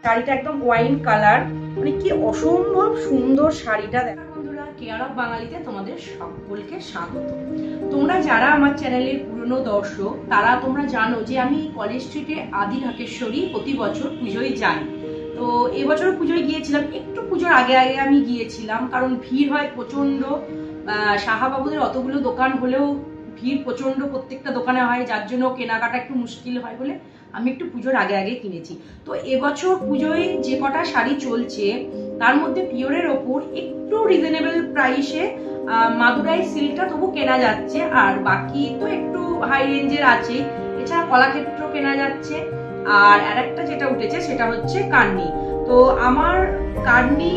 শাড়িটা একদম wine colour, মানে কি অসম্ভব সুন্দর শাড়িটা। দেখো বন্ধুরা, কেয়ার অফ বাঙালিতে তোমাদের সকলকে স্বাগত। তোমরা যারা আমার চ্যানেলের পুরনো দর্শক তারা তোমরা জানো যে আমি কলেজ স্ট্রিটে আদি ঢাকেশ্বরী প্রতি বছর পুজোয় যাই। তো এবছর পুজোয় গিয়েছিলাম, একটু পুজোর আগে আগে আমি গিয়েছিলাম, কারণ ভিড় হয় প্রচন্ড। শাহাবাবুদের অতগুলো দোকান হলেও ভিড় প্রচন্ড, প্রত্যেকটা দোকানে হয়, যার জন্য কেনাকাটা একটু মুশকিল হয় বলে আমি একটু পুজোর আগে আগে কিনেছি। তো এবছর পুজোয় যে কটা শাড়ি চলছে তার মধ্যে পিওরের ওপর একটু রিজনেবল প্রাইসে মাদুরাই সিল্কটা তবু কেনা যাচ্ছে, আর বাকি তো একটু হাই রেঞ্জের আছে। এছাড়া কলাক্ষেত্র কেনা যাচ্ছে, আর আরেকটা যেটা উঠেছে সেটা হচ্ছে কার্নি। তো আমার কার্নি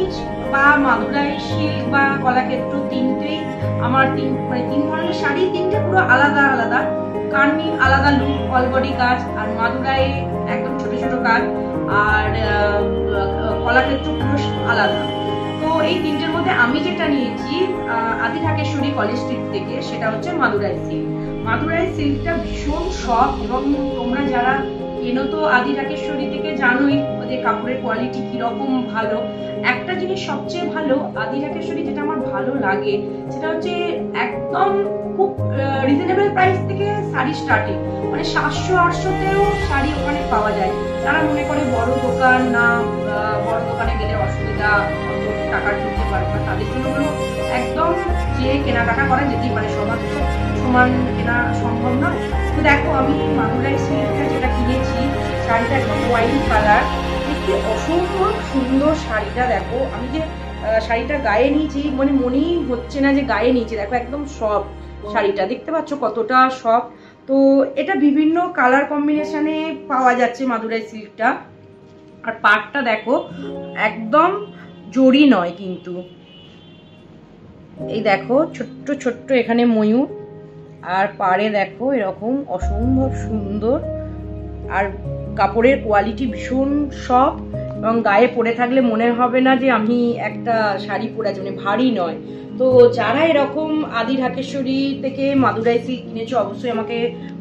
বা মাদুরাই সিল্ক বা কলাক্ষেত্র তিনটেই আমার তিন ধরনের শাড়ি, তিনটে পুরো আলাদা আলাদা। কার্নি আলাদা লুক, অল বডি কাজ, আর মাদুরাই একদম ছোট ছোট কাজ, আর কলাক্ষেত্র পুরো আলাদা। তো এই তিনটের মধ্যে আমি যেটা নিয়েছি আদি ঢাকেশ্বরী কলেজ স্ট্রিট থেকে, সেটা হচ্ছে মাদুরাই সিল্ক। মাদুরাই সিল্কটা ভীষণ সফট, এবং তোমরা যারা কেনো তো আদি ঢাকেশ্বরী থেকে জানোই ওদের কাপড়ের কোয়ালিটি কিরকম ভালো। একটা জিনিস সবচেয়ে ভালো আদি ঢাকেশ্বরী যেটা আমার ভালো লাগে সেটা হচ্ছে একদম খুব রিজনেবল প্রাইস থেকে শাড়ি স্টার্টিং, মানে 700-800তেও শাড়ি ওখানে পাওয়া যায়। যারা মনে করে বড় দোকান না, বড় দোকানে গেলে অসুবিধা, টাকা কিনতে পারবে না, তাদের জন্য হলো একদম যে কেনাকাটা করা যেতেই পারে, সবার তো সমান কেনা সম্ভব নয়। তো দেখো আমি মাদুরাই সিল্কটা যেটা কিনেছি, শাড়িটা একদম ওয়াইন কালার, দেখতে অসম্ভব সুন্দর শাড়িটা। দেখো আমি যে শাড়িটা গায়ে নিয়েছি, মানে মনেই হচ্ছে না যে গায়ে নিয়েছি। দেখো একদম সফট শাড়িটা, দেখতে পাচ্ছ কতটা সফট। তো এটা বিভিন্ন কালার কম্বিনেশনে পাওয়া যাচ্ছে মাদুরাই সিল্কটা। আর পাড়টা দেখো একদম জরি নয় কিন্তু, এই দেখো ছোট্ট ছোট্ট এখানে ময়ূর, আর পাড়ে দেখো এরকম অসম্ভব সুন্দর। আর কাপড়ের কোয়ালিটি ভীষণ সফট, এবং গায়ে পরে থাকলে মনে হবে না যে আমি একটা শাড়ি পরে আছি, মানে ভারী নয়। তো যারা এরকম আদি ঢাকেশ্বরী থেকে মাদুরাই সিল্ক কিনেছো অবশ্যই আমাকে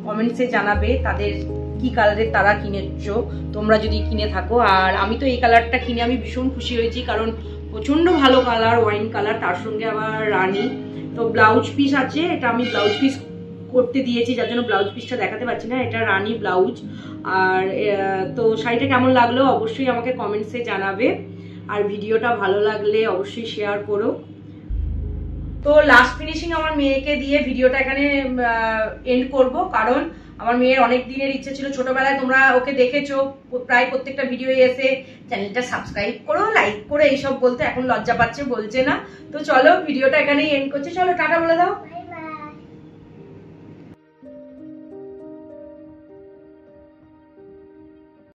কমেন্টসে জানাবে তাদের কি কালারের তারা কিনেছো, তোমরা যদি কিনে থাকো। আর আমি তো এই কালারটা কিনে আমি ভীষণ খুশি হয়েছি, কারণ প্রচন্ড ভালো কালার, ওয়াইন কালার, তার সঙ্গে আবার রানী। তো ব্লাউজ পিস আছে, এটা আমি ব্লাউজ পিস করতে দিয়েছি, যার জন্য ব্লাউজ পিসটা দেখাতে পারছি না। এটা রানী ব্লাউজ। আর তো শাড়িটা কেমন লাগলো অবশ্যই আমাকে কমেন্টসে জানাবে, আর ভিডিওটা ভালো লাগলে অবশ্যই শেয়ার করো। তো লাস্ট ফিনিশিং আমার মেয়েকে দিয়ে ভিডিওটা এখানে এন্ড করব, কারণ আমার মেয়ের অনেক দিনের ইচ্ছে ছিল ছোটবেলায়, তোমরা ওকে দেখেছো প্রায় প্রত্যেকটা ভিডিও এসে চ্যানেলটা সাবস্ক্রাইব করো, লাইক করো এইসব বলতে, এখন লজ্জা পাচ্ছে, বলছে না। তো চলো ভিডিওটা এখানেই এন্ড করছি, চলো টাটা বলে দাও।